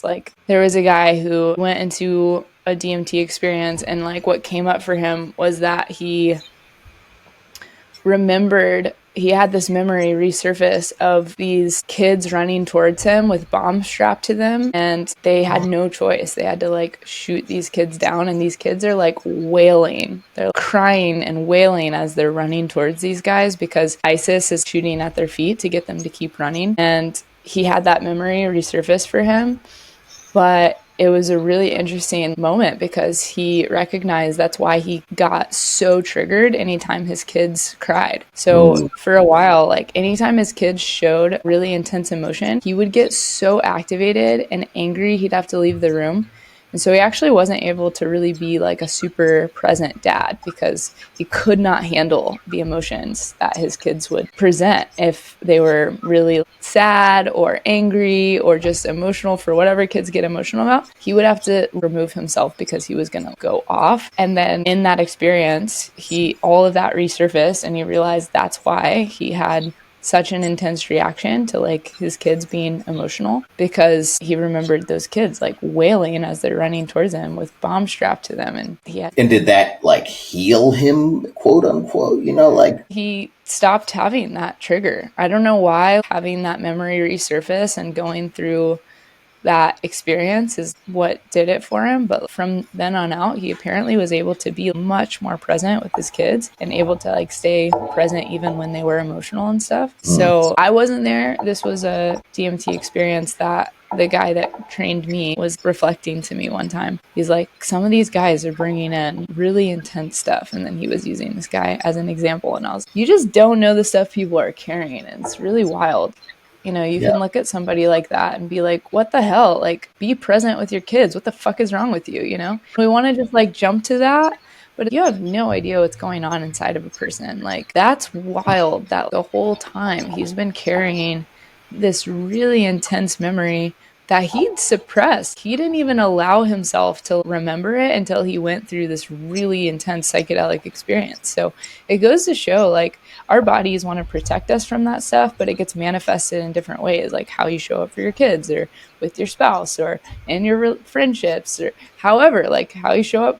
Like, there was a guy who went into a DMT experience, and like what came up for him was that he remembered, he had this memory resurface of these kids running towards him with bombs strapped to them, and they had no choice. They had to like shoot these kids down, and these kids are like wailing. They're crying and wailing as they're running towards these guys because ISIS is shooting at their feet to get them to keep running. And he had that memory resurface for him. But it was a really interesting moment because he recognized that's why he got so triggered anytime his kids cried. So for a while, like anytime his kids showed really intense emotion, he would get so activated and angry he'd have to leave the room. And so he actually wasn't able to really be like a super present dad because he could not handle the emotions that his kids would present if they were really sad or angry or just emotional for whatever kids get emotional about. He would have to remove himself because he was going to go off. And then in that experience, all of that resurfaced, and he realized that's why he had such an intense reaction to like his kids being emotional, because he remembered those kids like wailing as they're running towards him with bombs strapped to them. And did that like heal him, quote unquote, like he stopped having that trigger. I don't know why. Having that memory resurface and going through that experience is what did it for him. But from then on out, he apparently was able to be much more present with his kids and able to like stay present even when they were emotional and stuff. So I wasn't there. This was a DMT experience that the guy that trained me was reflecting to me one time. He's like, some of these guys are bringing in really intense stuff. And then he was using this guy as an example. And I was, you just don't know the stuff people are carrying. And it's really wild. You can look at somebody like that and be like, what the hell? Like, be present with your kids. What the fuck is wrong with you? We want to just like jump to that. But you have no idea what's going on inside of a person. Like, that's wild that the whole time he's been carrying this really intense memory that he'd suppressed. He didn't even allow himself to remember it until he went through this really intense psychedelic experience. So it goes to show, like, our bodies want to protect us from that stuff, but it gets manifested in different ways, like how you show up for your kids or with your spouse or in your friendships or however, like how you show up